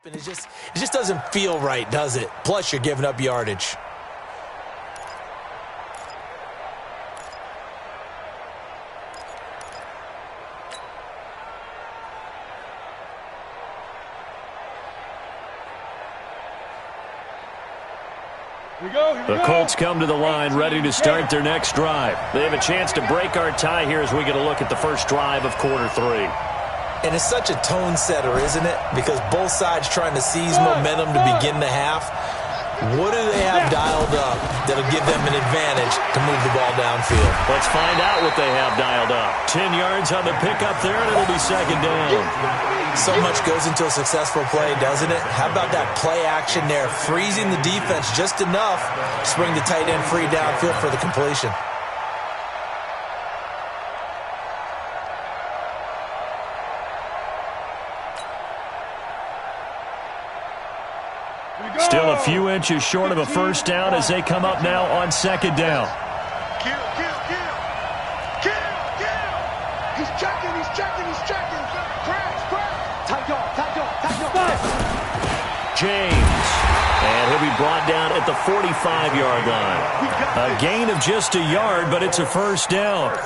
It just doesn't feel right, does it? Plus, you're giving up yardage. The Colts come to the line ready to start their next drive. They have a chance to break our tie here as we get a look at the first drive of quarter 3. And it's such a tone setter, isn't it? Because both sides trying to seize momentum to begin the half. What do they have dialed up that'll give them an advantage to move the ball downfield? Let's find out what they have dialed up. 10 yards on the pickup there, and it'll be second down. So much goes into a successful play, doesn't it? How about that play action there? Freezing the defense just enough to spring the tight end free downfield for the completion. Still a few inches short of a first down as they come up now on second down. Kill. He's checking. Crash. Tight dog. James. And he'll be brought down at the 45-yard line. A gain of just a yard, but it's a first down.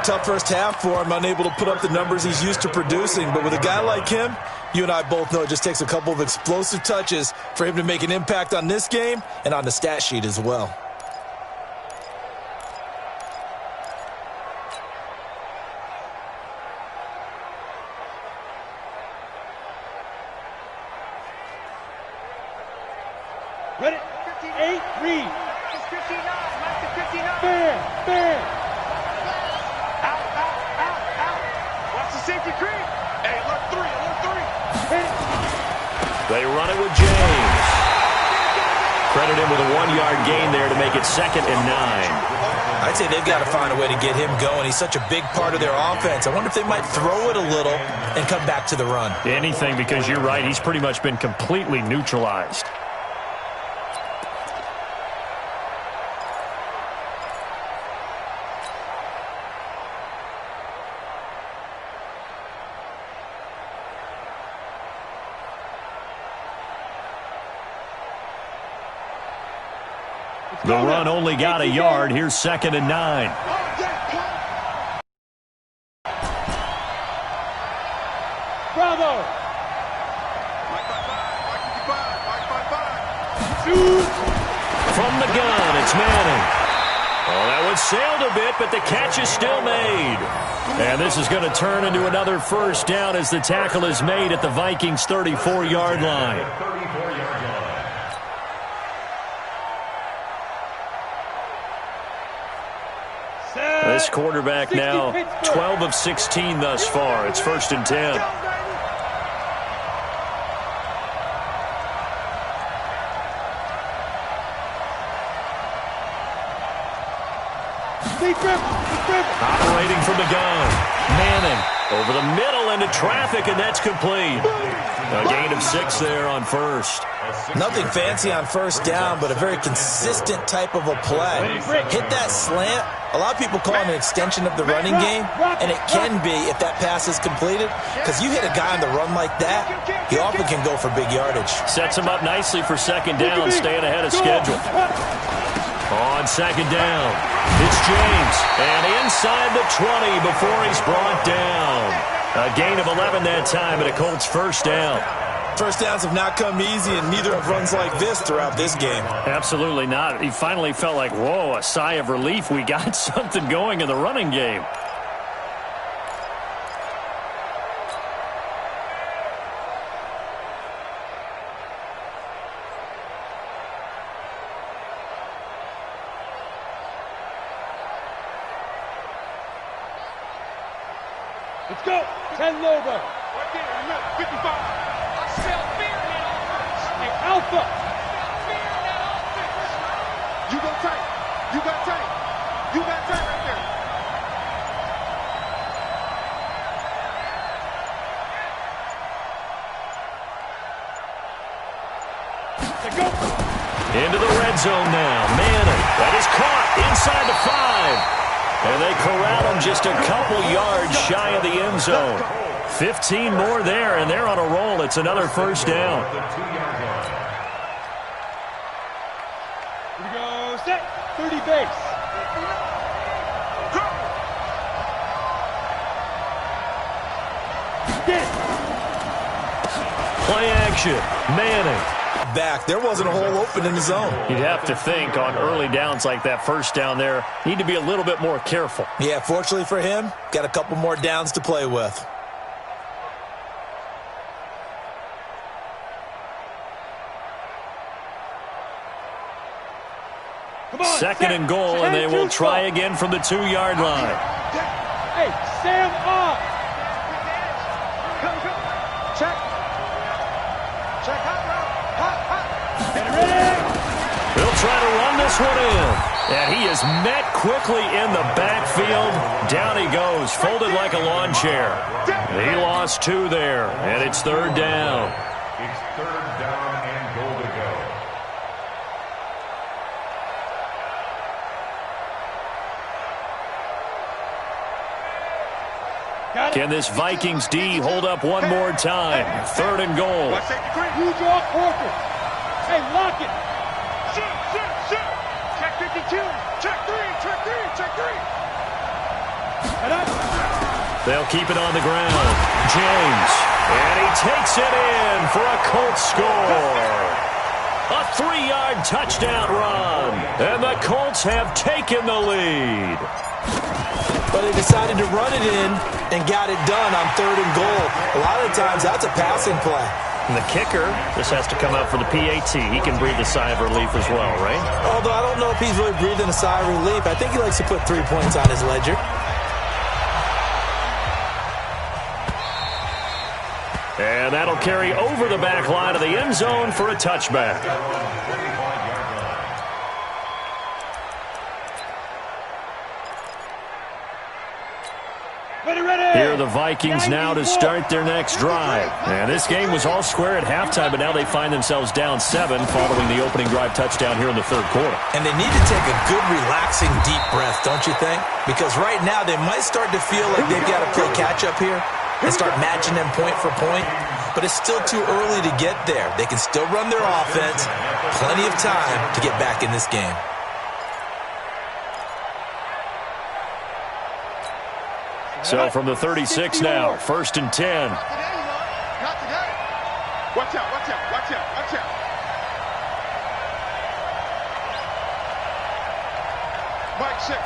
Tough first half for him, unable to put up the numbers he's used to producing. But with a guy like him, you and I both know it just takes a couple of explosive touches for him to make an impact on this game and on the stat sheet as well. Ready? 8, read. 59. Fair. Out. Watch the safety creep. Hey, alert 3. They run it with James. Credit him with a 1-yard gain there to make it 2nd and 9. I'd say they've got to find a way to get him going. He's such a big part of their offense. I wonder if they might throw it a little and come back to the run. Anything, because you're right. He's pretty much been completely neutralized. The run only got a yard. Here's 2nd and 9. Bravo. From the gun, it's Manning. Oh, that one sailed a bit, but the catch is still made. And this is going to turn into another first down as the tackle is made at the Vikings' 34-yard line. This quarterback now 12 of 16 thus far. It's 1st and 10. Operating from the gun. Manning over the middle into traffic, and that's complete. A gain of 6 there on first. Nothing fancy on first down, but a very consistent type of a play. Hit that slant. A lot of people call it an extension of the running game, and it can be if that pass is completed, because you hit a guy on the run like that, he often can go for big yardage. Sets him up nicely for second down, staying ahead of schedule. On second down, it's James, and inside the 20 before he's brought down. A gain of 11 that time, and a Colts first down. First downs have not come easy, and neither have runs like this throughout this game. Absolutely not. He finally felt like, whoa, a sigh of relief. We got something going in the running game. Let's go. 10 Lobo. Right there, 55. I smell fear in that offense. Hey, Alpha. Fear in that offense. You go tight. You got tight. You got tight right there. Let's go. Into the red zone now. Manning. That is caught inside the 5. And they corral him just a couple yards shy of the end zone. 15 more there, and they're on a roll It's another first down. Here we go, set, 30 base. Play action. Manning. Back. There wasn't a hole open in the zone. You'd have to think on early downs like that first down there, need to be a little bit more careful. Yeah, fortunately for him, got a couple more downs to play with. Second and goal, and they will try again from the 2-yard line. Hey, Sam off. Come. Check. Check hot. Get ready. They'll try to run this one in. And he is met quickly in the backfield. Down he goes, folded like a lawn chair. He lost 2 there, and it's 3rd down. It's 3rd down and goal to go. Can this Vikings D hold up one more time? 3rd and goal. You draw quarter. Hey, lock it. Shoot. Check 52. Check 3. They'll keep it on the ground. James. And he takes it in for a Colts score. A 3-yard touchdown run. And the Colts have taken the lead. But they decided to run it in and got it done on 3rd and goal. A lot of times, that's a passing play. And the kicker, this has to come out for the PAT. He can breathe a sigh of relief as well, right? Although I don't know if he's really breathing a sigh of relief. I think he likes to put 3 points on his ledger. And that'll carry over the back line of the end zone for a touchback. Here are the Vikings now to start their next drive. And this game was all square at halftime, but now they find themselves down 7 following the opening drive touchdown here in the 3rd quarter. And they need to take a good, relaxing, deep breath, don't you think? Because right now they might start to feel like they've got to play catch-up here and start matching them point for point. But it's still too early to get there. They can still run their offense. Plenty of time to get back in this game. So from the 36 now, 1st and 10. Watch out. Mike, check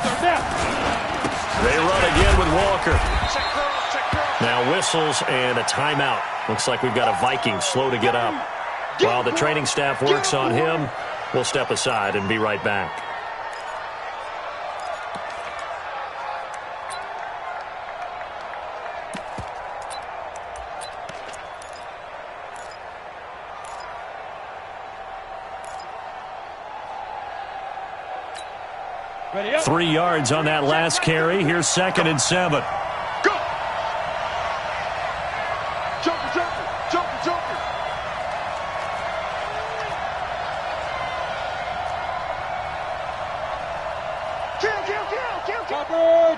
They run again with Walker. Now whistles and a timeout. Looks like we've got a Viking slow to get up. While the training staff works on him, we'll step aside and be right back. Ready up. 3 yards on that last carry. Here's 2nd and 7. Go. Jumper. Kill.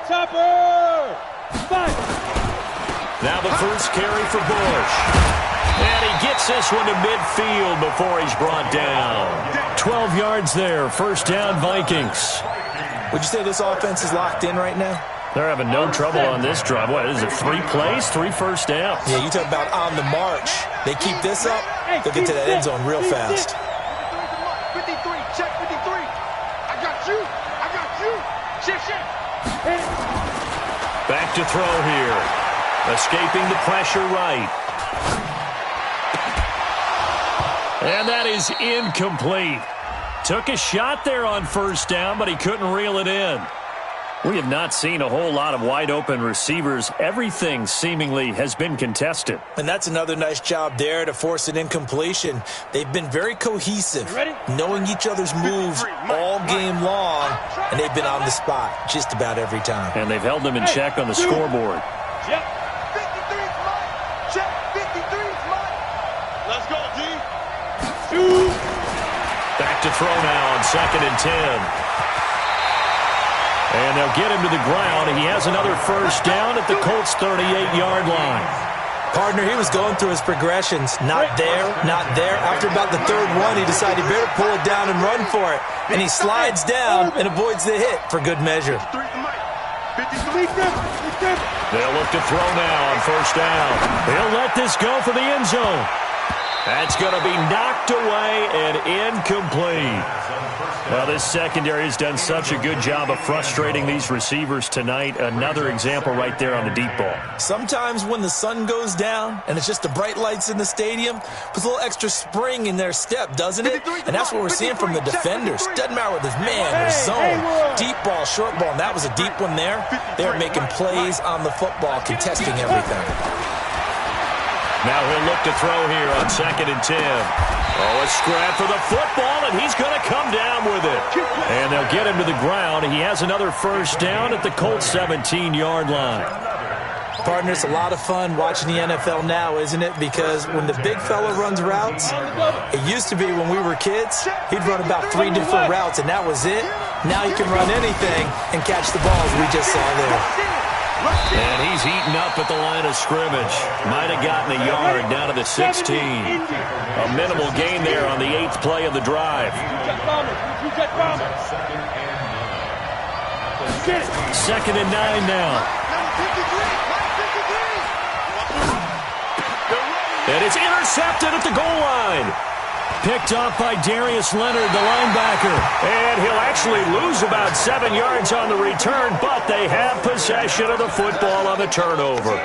Topper. 5. Now the first carry for Bush. And he gets this one to midfield before he's brought down. 12 yards there. 1st down, Vikings. Would you say this offense is locked in right now? They're having no trouble on this drive. What is it, 3 plays, 3 first downs? Yeah, you talk about on the march. They keep this up, they'll get to that end zone real fast. 53, check 53. I got you. Shit. Back to throw here. Escaping the pressure right. And that is incomplete. Took a shot there on 1st down, but he couldn't reel it in. We have not seen a whole lot of wide-open receivers. Everything seemingly has been contested. And that's another nice job there to force an incompletion. They've been very cohesive, knowing each other's moves all game long, and they've been on the spot just about every time. And they've held them in check on the scoreboard. Yep. 53's mine. Check 53's mine. Let's go, D. Back to throw now on 2nd and 10. And they'll get him to the ground. He has another first down at the Colts' 38-yard line. Partner, he was going through his progressions. Not there, not there. After about the third one, he decided he better pull it down and run for it. And he slides down and avoids the hit for good measure. They'll look to throw now on first down. He'll let this go for the end zone. That's going to be knocked away and incomplete. Well, this secondary has done such a good job of frustrating these receivers tonight. Another example right there on the deep ball. Sometimes when the sun goes down and it's just the bright lights in the stadium, puts a little extra spring in their step, doesn't it? And that's what we're seeing from the defenders. Doesn't matter whether it's man or zone, deep ball, short ball, and that was a deep one there. They're making plays on the football, contesting everything. Now he'll look to throw here on 2nd and 10. Oh, a scrap for the football, and he's going to come down with it. And they'll get him to the ground. He has another first down at the Colts 17-yard line. Partner, it's a lot of fun watching the NFL now, isn't it? Because when the big fella runs routes, it used to be when we were kids, he'd run about 3 different routes, and that was it. Now he can run anything and catch the balls we just saw there. And he's eaten up at the line of scrimmage. Might have gotten a yard down to the 16. A minimal gain there on the 8th play of the drive. 2nd and 9 now. And it's intercepted at the goal line. Picked up by Darius Leonard, the linebacker. And he'll actually lose about 7 yards on the return, but they have possession of the football on the turnover.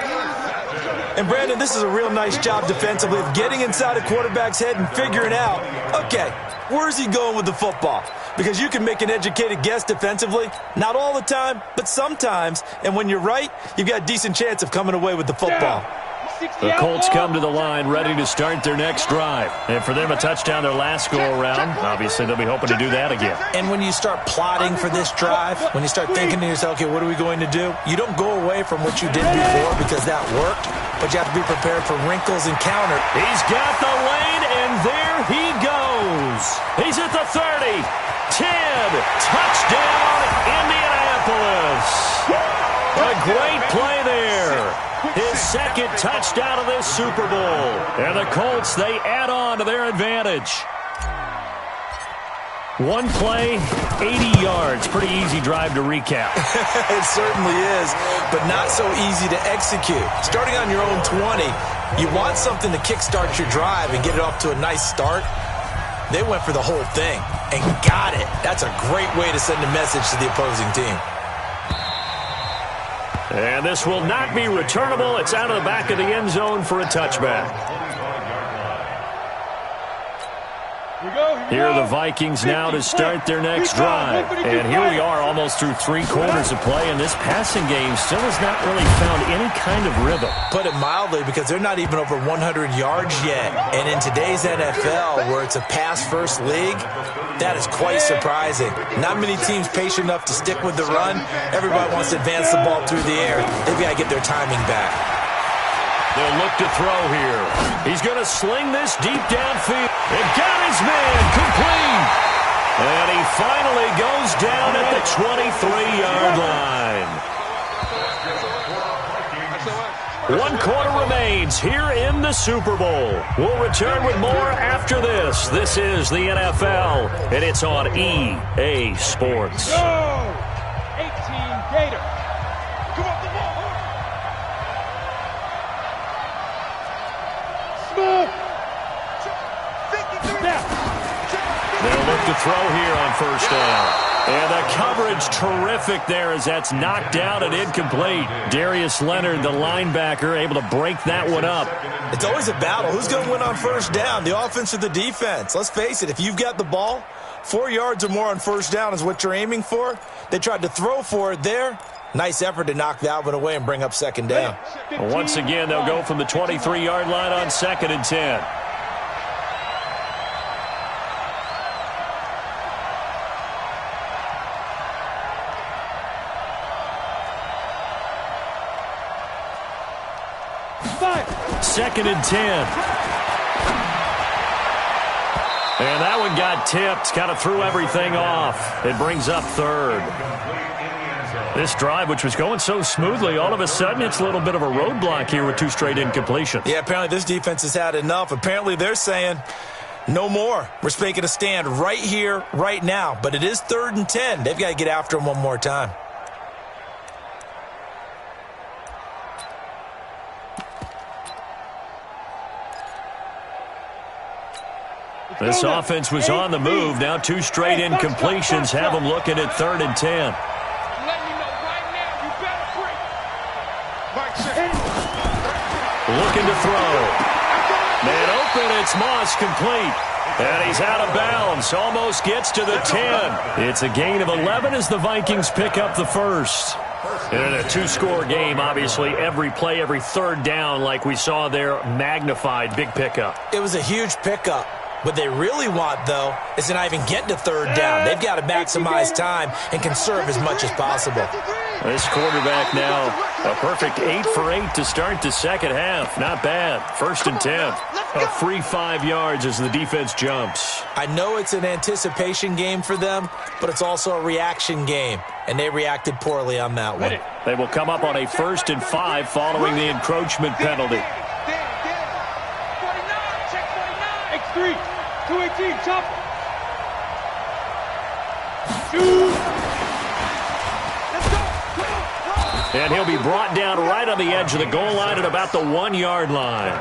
And, Brandon, this is a real nice job defensively of getting inside a quarterback's head and figuring out, okay, where's he going with the football? Because you can make an educated guess defensively. Not all the time, but sometimes. And when you're right, you've got a decent chance of coming away with the football. The Colts come to the line ready to start their next drive. And for them, a touchdown their last go-around. Obviously, they'll be hoping to do that again. And when you start plotting for this drive, when you start thinking to yourself, okay, what are we going to do? You don't go away from what you did before because that worked, but you have to be prepared for wrinkles and counter. He's got the lane, and there he goes. He's at the 30, 10, touchdown, Indianapolis. A great play there. His second touchdown of this Super Bowl. And the Colts, they add on to their advantage. One play, 80 yards. Pretty easy drive to recap. It certainly is, but not so easy to execute. Starting on your own 20, you want something to kickstart your drive and get it off to a nice start. They went for the whole thing and got it. That's a great way to send a message to the opposing team. And this will not be returnable. It's out of the back of the end zone for a touchback. Here are the Vikings now to start their next drive. And here we are almost through 3 quarters of play, and this passing game still has not really found any kind of rhythm. Put it mildly, because they're not even over 100 yards yet. And in today's NFL, where it's a pass-first league, that is quite surprising. Not many teams patient enough to stick with the run. Everybody wants to advance the ball through the air. They've got to get their timing back. They'll look to throw here. He's going to sling this deep downfield. It got his man complete. And he finally goes down at the 23-yard line. 1 quarter remains here in the Super Bowl. We'll return with more after this. This is the NFL, and it's on EA Sports. Go! 18 Gator. Come on, the ball. They'll look to throw here on first down. And the coverage terrific there as that's knocked down and incomplete. Darius Leonard, the linebacker, able to break that one up. It's always a battle. Who's going to win on first down, the offense or the defense? Let's face it, if you've got the ball, 4 yards or more on first down is what you're aiming for. They tried to throw for it there. Nice effort to knock that one away and bring up second down. Once again, they'll go from the 23-yard line on 2nd and 10. Second and 10. And that one got tipped. Kind of threw everything off. It brings up third. This drive, which was going so smoothly, all of a sudden it's a little bit of a roadblock here with 2 straight incompletions. Yeah, apparently this defense has had enough. Apparently they're saying no more. We're making a stand right here, right now. But it is 3rd and 10. They've got to get after him one more time. This offense was on the move. Now 2 straight incompletions have them looking at 3rd and 10. Looking to throw. Man open, it's Moss, complete. And he's out of bounds. Almost gets to the 10. It's a gain of 11 as the Vikings pick up the first. And in a 2-score game, obviously, every play, every 3rd down, like we saw there, magnified. Big pickup. It was a huge pickup. What they really want, though, is to not even get to 3rd down. They've got to maximize time and conserve as much as possible. This quarterback now, a perfect 8 for 8 to start the second half. Not bad. 1st and 10. A free 5 yards as the defense jumps. I know it's an anticipation game for them, but it's also a reaction game, and they reacted poorly on that one. They will come up on a 1st and 5 following the encroachment penalty. X3, 218, chop. Shoot. Let's go. And he'll be brought down right on the edge of the goal line at about the 1-yard line.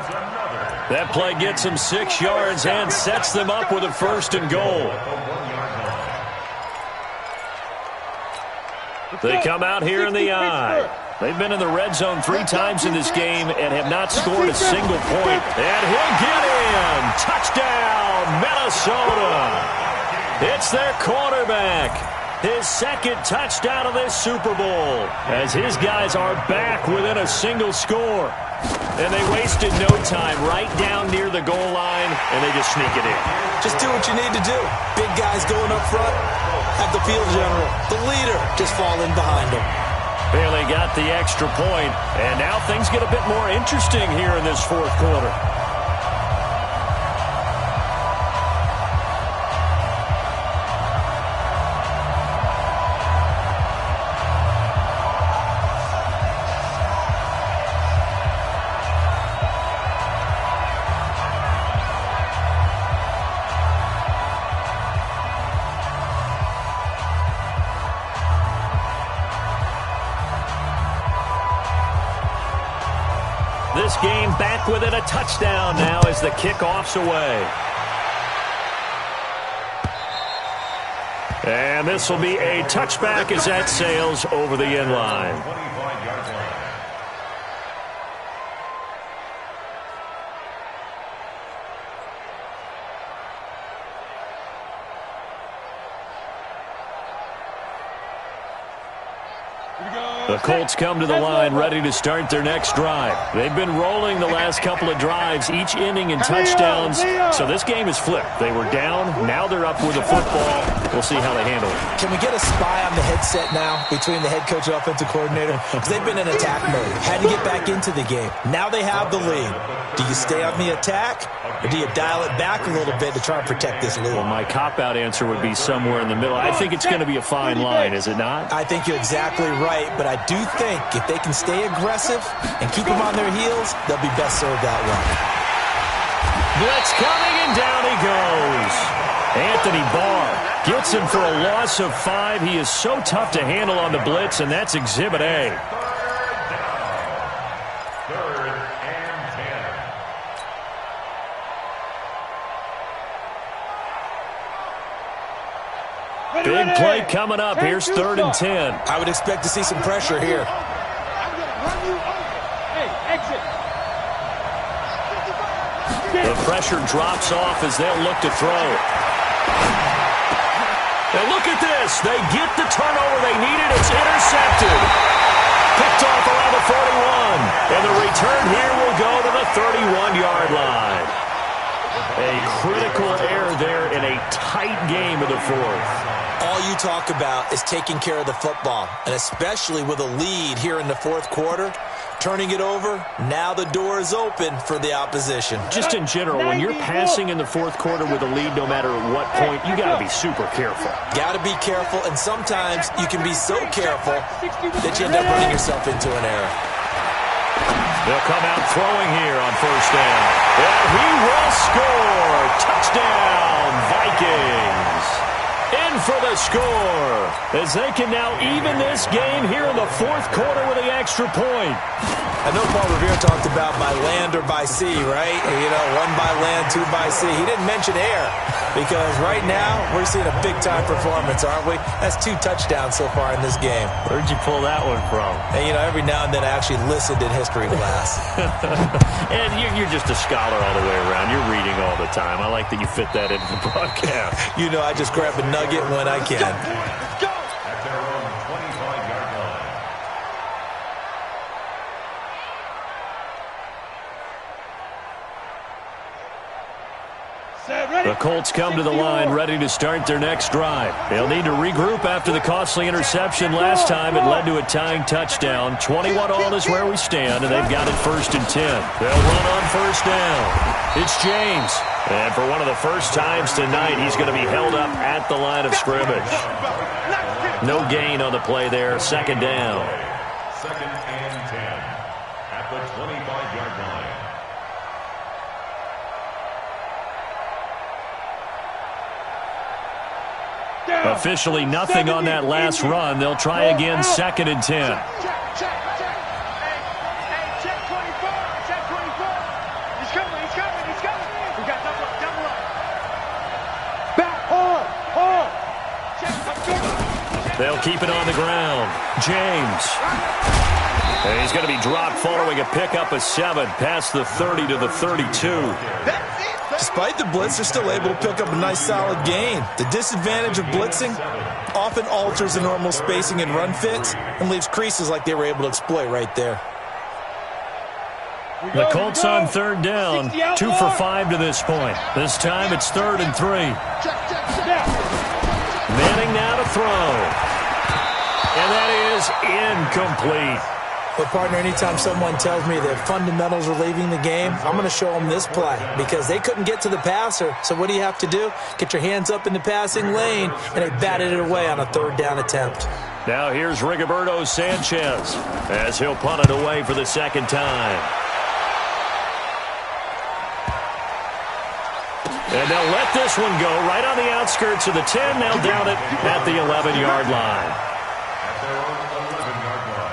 That play gets him 6 yards and sets them up with a 1st and goal. They come out here in the eye. They've been in the red zone 3 times in this game and have not scored a single point. And he'll get in. Touchdown, Minnesota. It's their quarterback. His 2nd touchdown of this Super Bowl as his guys are back within a single score. And they wasted no time right down near the goal line, and they just sneak it in. Just do what you need to do. Big guys going up front. Have the field general, the leader, just fall in behind him. Bailey got the extra point, and now things get a bit more interesting here in this 4th quarter. This game back within a touchdown now as the kickoff's away. And this will be a touchback as that sails over the end line. The Colts come to the line ready to start their next drive. They've been rolling the last couple of drives, each inning in touchdowns. So this game is flipped. They were down. Now they're up with the football. We'll see how they handle it. Can we get a spy on the headset now between the head coach and offensive coordinator? Because they've been in attack mode. Had to get back into the game. Now they have the lead. Do you stay on the attack, or do you dial it back a little bit to try and protect this lead? Well, my cop-out answer would be somewhere in the middle. I think it's going to be a fine line, is it not? I think you're exactly right, but I do think if they can stay aggressive and keep them on their heels, they'll be best served that way. Blitz coming, and down he goes. Anthony Barr gets him for a loss of 5. He is so tough to handle on the blitz, and that's Exhibit A. Big play coming up. Here's 3rd and 10. I would expect to see some pressure here. The pressure drops off as they'll look to throw. And look at this. They get the turnover they needed. It's intercepted. Picked off around the 41. And the return here will go to the 31-yard line. A critical error there in a tight game of the fourth. All you talk about is taking care of the football, and especially with a lead here in the fourth quarter, turning it over, now the door is open for the opposition. Just in general, when you're passing in the fourth quarter with a lead, no matter what point, you got to be super careful. Got to be careful, and sometimes you can be so careful that you end up running yourself into an error. They'll come out throwing here on first down. And he will score. Touchdown, Vikings. In for the score, as they can now even this game here in the fourth quarter with the extra point. I know Paul Revere talked about by land or by sea, right? You know, one by land, two by sea. He didn't mention air because right now we're seeing a big-time performance, aren't we? That's 2 touchdowns so far in this game. Where'd you pull that one from? And, you know, every now and then I actually listened in history class. And you're just a scholar all the way around. You're reading all the time. I like that you fit that into the broadcast. You know, I just grab a nugget when I can. At their own 25-yard line. The Colts come to the line ready to start their next drive. They'll need to regroup after the costly interception last time. It led to a tying touchdown. 21 all is where we stand, and they've got it 1st and 10. They'll run on first down. It's James. And for one of the first times tonight, he's going to be held up at the line of scrimmage. No gain on the play there. 2nd down. 2nd and 10 at the 25-yard line. Officially nothing on that last run. They'll try again, 2nd and 10. Check 24. He's coming. We got double up. Back, hard. Check. They'll keep it on the ground. James. And he's going to be dropped following a pickup of 7 past the 30 to the 32. Despite the blitz, they're still able to pick up a nice solid gain. The disadvantage of blitzing often alters the normal spacing and run fits and leaves creases like they were able to exploit right there. The Colts on 3rd down, 2 for 5 to this point. This time it's 3rd and 3. Manning now to throw. And that is incomplete. But, partner, anytime someone tells me that fundamentals are leaving the game, I'm going to show them this play because they couldn't get to the passer. So what do you have to do? Get your hands up in the passing lane, and they batted it away on a 3rd down attempt. Now here's Rigoberto Sanchez as he'll punt it away for the 2nd time. And they'll let this one go right on the outskirts of the 10. They'll down it at the 11-yard line. At their own 11-yard line.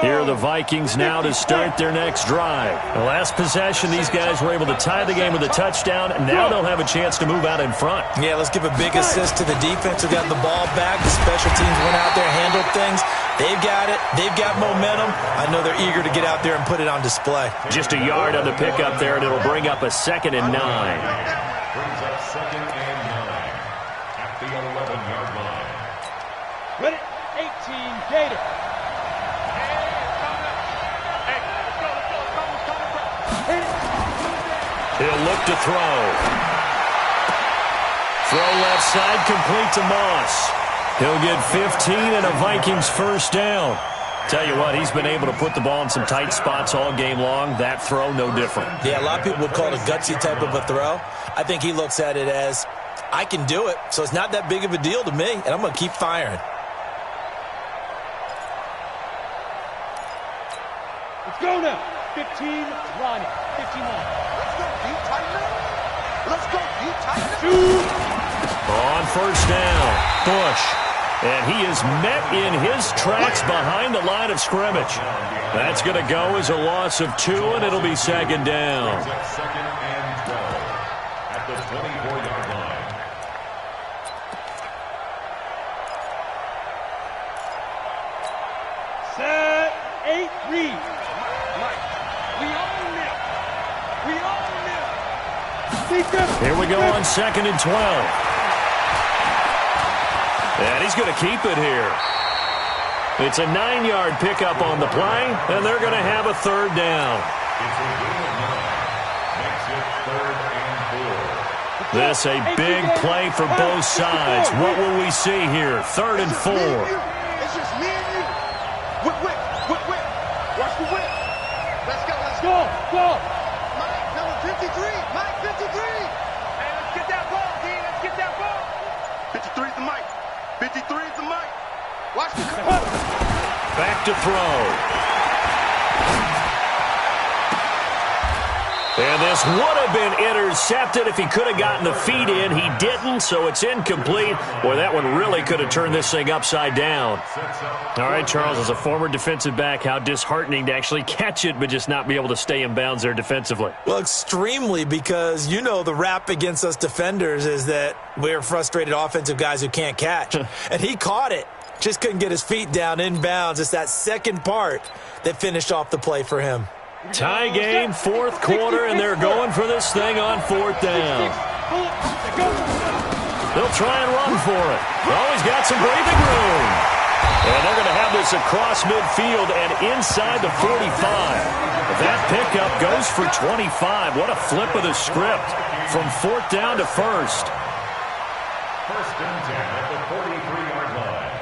Here are the Vikings now to start their next drive. The last possession, these guys were able to tie the game with a touchdown, and now they'll have a chance to move out in front. Yeah, let's give a big assist to the defense who got the ball back. The special teams went out there, handled things. They've got it. They've got momentum. I know they're eager to get out there and put it on display. Just a yard on the pickup there, and it'll bring up a 2nd and 9. Brings up 2nd and 9 at the 11-yard line. Ready, 18, Gator. He'll look to throw. Throw left side, complete to Moss. He'll get 15 and a Vikings 1st down. Tell you what, he's been able to put the ball in some tight spots all game long. That throw, no different. Yeah, a lot of people would call it a gutsy type of a throw. I think he looks at it as, I can do it, so it's not that big of a deal to me, and I'm going to keep firing. Let's go now. 15, Ronnie. 15 line. Let's go, On 1st down, Bush. And he is met in his tracks behind the line of scrimmage. That's going to go as a loss of 2, and it'll be 2nd down. 2nd and 12 at the 24-yard line. Set, 8, read. We own it. Here we go on 2nd and 12. And he's going to keep it here. It's a 9-yard pickup on the play, and they're going to have a 3rd down. It's a gain of 9. Makes it 3rd and 4. This a big play for both sides. What will we see here? 3rd and 4. It's just me and you. Whip. Watch the whip. Let's go. Go. Mike, number 53. Mike, 53. Hey, let's get that ball, D. Let's get that ball. 53 is the Mike. 53 is the Mike. Watch the Back to throw. And this would have been intercepted if he could have gotten the feet in. He didn't, so it's incomplete. Boy, that one really could have turned this thing upside down. All right, Charles, as a former defensive back, how disheartening to actually catch it but just not be able to stay in bounds there defensively. Well, extremely, because you know the rap against us defenders is that we're frustrated offensive guys who can't catch. And he caught it. Just couldn't get his feet down in bounds. It's that second part that finished off the play for him. Tie game, 4th quarter, and they're going for this thing on 4th down. They'll try and run for it. Oh, he's got some breathing room. And they're going to have this across midfield and inside the 45. That pickup goes for 25. What a flip of the script from 4th down to 1st. 1st and 10 at the 43-yard line.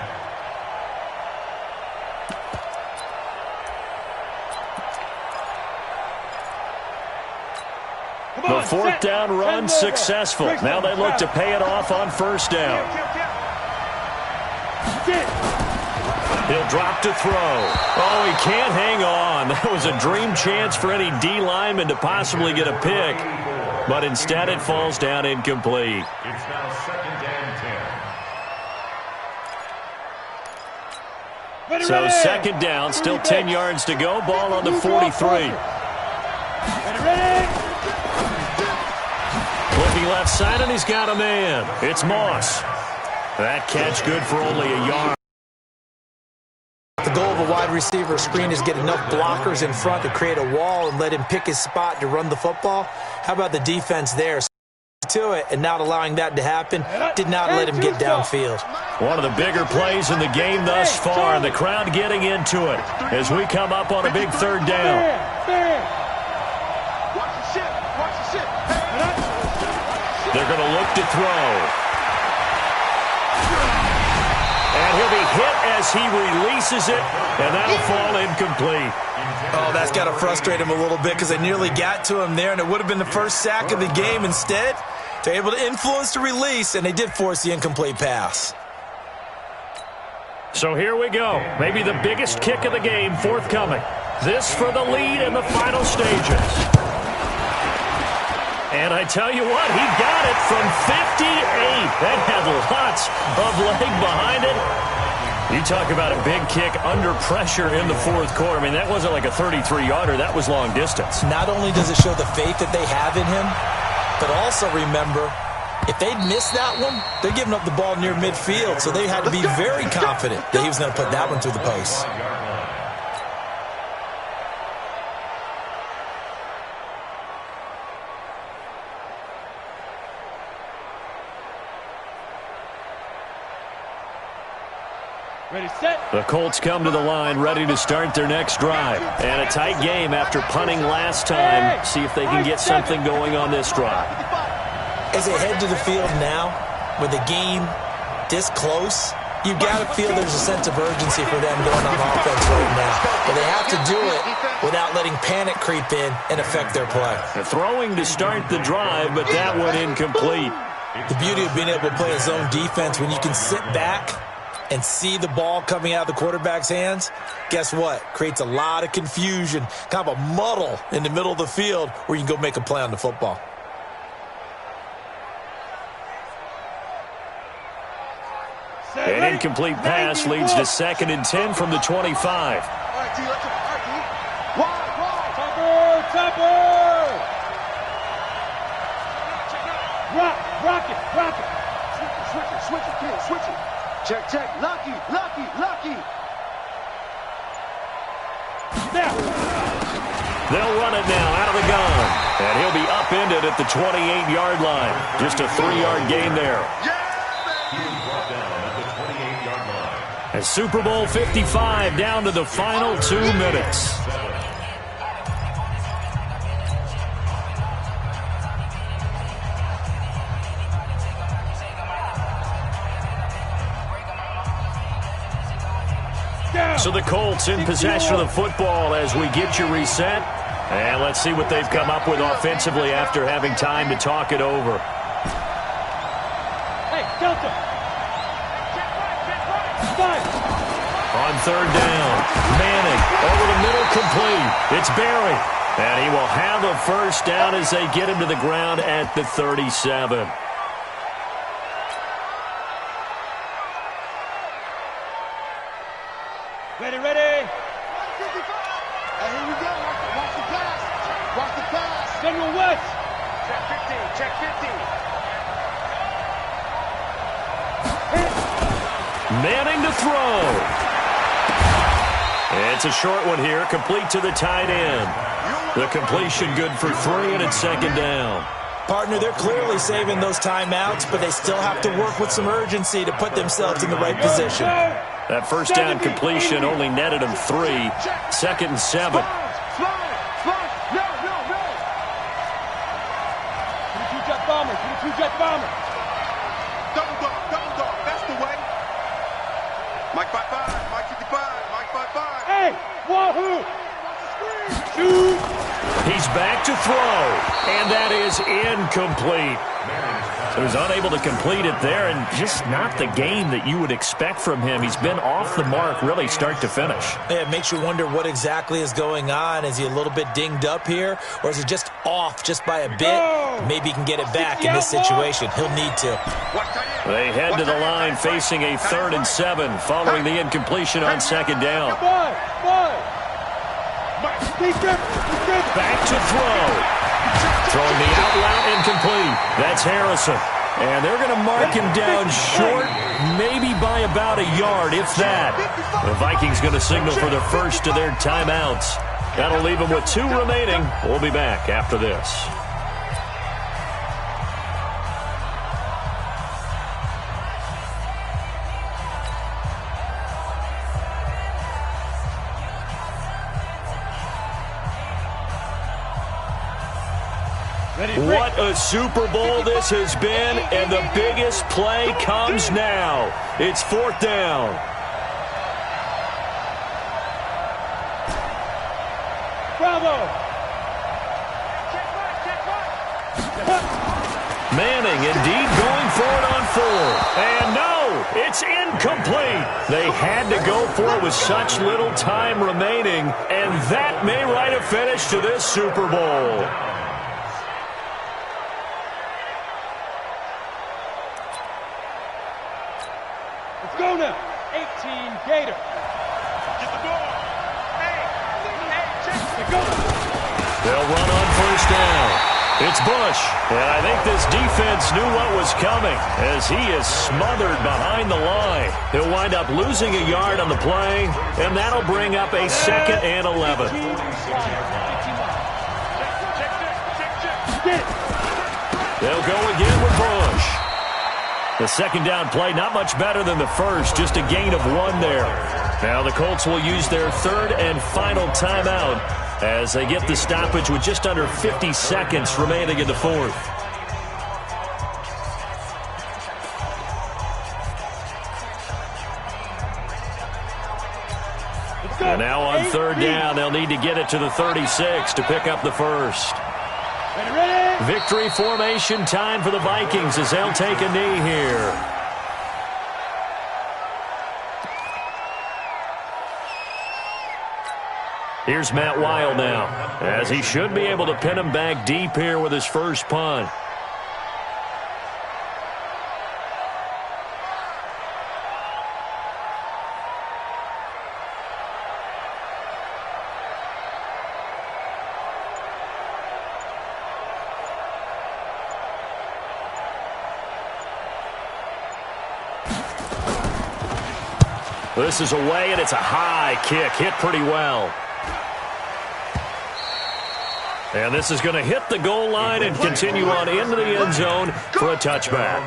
The 4th down run successful. Now they look to pay it off on 1st down. He'll drop to throw. Oh, he can't hang on. That was a dream chance for any D lineman to possibly get a pick. But instead it falls down incomplete. It's now 2nd and 10. So 2nd down, still 10 yards to go. Ball on the 43. Looking left side, and he's got a man. It's Moss. That catch good for only a yard. The goal of a wide receiver screen is get enough blockers in front to create a wall and let him pick his spot to run the football. How about the defense there? To it, and not allowing that to happen, did not let him get downfield. One of the bigger plays in the game thus far, and the crowd getting into it as we come up on a big 3rd down. They're going to look to throw. And he'll be hit as he releases it, and that'll fall incomplete. Oh, that's got to frustrate him a little bit because they nearly got to him there, and it would have been the first sack of the game. Instead, they're able to influence the release, and they did force the incomplete pass. So here we go. Maybe the biggest kick of the game forthcoming. This for the lead in the final stages. And I tell you what, he got it from 58. That had lots of leg behind it. You talk about a big kick under pressure in the 4th quarter. I mean, that wasn't like a 33-yarder. That was long distance. Not only does it show the faith that they have in him, but also remember, if they'd missed that one, they're giving up the ball near midfield, so they had to be very confident that he was going to put that one through the post. Ready, set. The Colts come to the line, ready to start their next drive. And a tight game after punting last time. See if they can get something going on this drive. As they head to the field now, with the game this close, you've got to feel there's a sense of urgency for them going on offense right now. But they have to do it without letting panic creep in and affect their play. They're throwing to start the drive, but that one incomplete. The beauty of being able to play a zone defense when you can sit back and see the ball coming out of the quarterback's hands, guess what? Creates a lot of confusion, kind of a muddle in the middle of the field where you can go make a play on the football. An incomplete pass leads to 2nd and 10 from the 25. All right, D, let's go. All right, D. Wide. Topper. Rock it. Switch it, kid, switch it. Check. Lucky. Now. They'll run it now out of the gun. And he'll be upended at the 28-yard line. Just a 3-yard gain there. And Super Bowl 55 down to the final 2 minutes. So the Colts in possession of the football as we get you reset. And let's see what they've come up with offensively after having time to talk it over. Hey, Delta. On third down, Manning over the middle, complete. It's Barry. And he will have a first down as they get him to the ground at the 37. Ready, ready. Hey, here we go. Watch the pass. Watch the pass. General West. Check 15. Check 15. Manning to throw. It's a short one here, complete to the tight end. The completion good for 3, and it's second down. Partner, they're clearly saving those timeouts, but they still have to work with some urgency to put themselves in the right position. That first down completion only netted him 3. Second and 7. Slide. No. 22 jet bomber. 22 jet bomber. Double dog. That's the way. Mike 5-5. Mike 55. Mike 5-5. Hey, wahoo. Shoot. He's back to throw, and that is incomplete. So he's unable to complete it there, and just not the game that you would expect from him. He's been off the mark really start to finish. Yeah, it makes you wonder what exactly is going on. Is he a little bit dinged up here, or is he just off just by a bit? Maybe he can get it back in this situation. He'll need to. They head to the line facing a 3rd and 7 following the incompletion on second down. Back to throw. Throwing the out route incomplete. That's Harrison. And they're going to mark him down short, maybe by about a yard, if that. The Vikings going to signal for the first of their timeouts. That'll leave them with 2 remaining. We'll be back after this. What a Super Bowl this has been, and the biggest play comes now. It's 4th down. Bravo. Manning indeed going for it on 4th. And no, it's incomplete. They had to go for it with such little time remaining, and that may write a finish to this Super Bowl. Go now. 18 Gator. Get the ball. Hey, check. Go. They'll run on first down. It's Bush. And I think this defense knew what was coming as he is smothered behind the line. He'll wind up losing a yard on the play, and that'll bring up a 2nd and 11. They'll go again with Bush. The second down play, not much better than the first, just a gain of 1 there. Now the Colts will use their 3rd and final timeout as they get the stoppage with just under 50 seconds remaining in the 4th. And now on 3rd down, they'll need to get it to the 36 to pick up the first. Victory formation time for the Vikings as they'll take a knee here. Here's Matt Weil now, as he should be able to pin him back deep here with his first punt. This is away, and it's a high kick. Hit pretty well. And this is going to hit the goal line and continue on into the end zone for a touchback.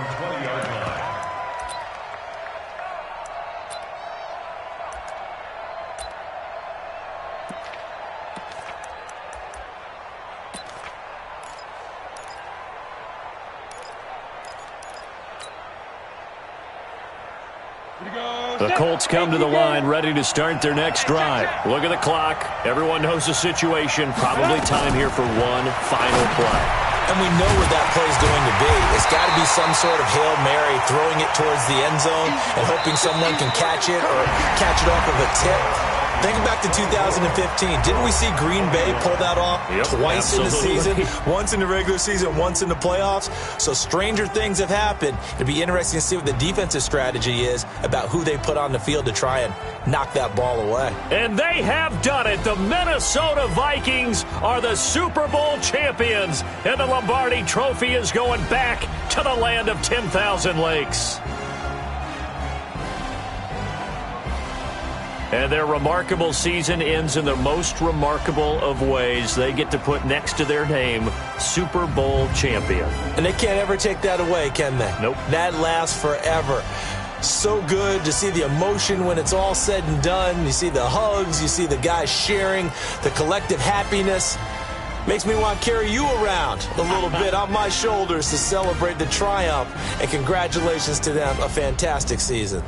Here we go. The Colts come to the line ready to start their next drive. Look at the clock. Everyone knows the situation. Probably time here for one final play. And we know what that play is going to be. It's got to be some sort of Hail Mary, throwing it towards the end zone and hoping someone can catch it or catch it off of a tip. Think back to 2015. Didn't we see Green Bay pull that off twice in the season? Once in the regular season, once in the playoffs. So stranger things have happened. It'd be interesting to see what the defensive strategy is about who they put on the field to try and knock that ball away. And they have done it. The Minnesota Vikings are the Super Bowl champions. And the Lombardi Trophy is going back to the land of 10,000 lakes. And their remarkable season ends in the most remarkable of ways. They get to put next to their name, Super Bowl champion. And they can't ever take that away, can they? Nope. That lasts forever. So good to see the emotion when it's all said and done. You see the hugs. You see the guys sharing, the collective happiness. Makes me want to carry you around a little bit on my shoulders to celebrate the triumph. And congratulations to them. A fantastic season.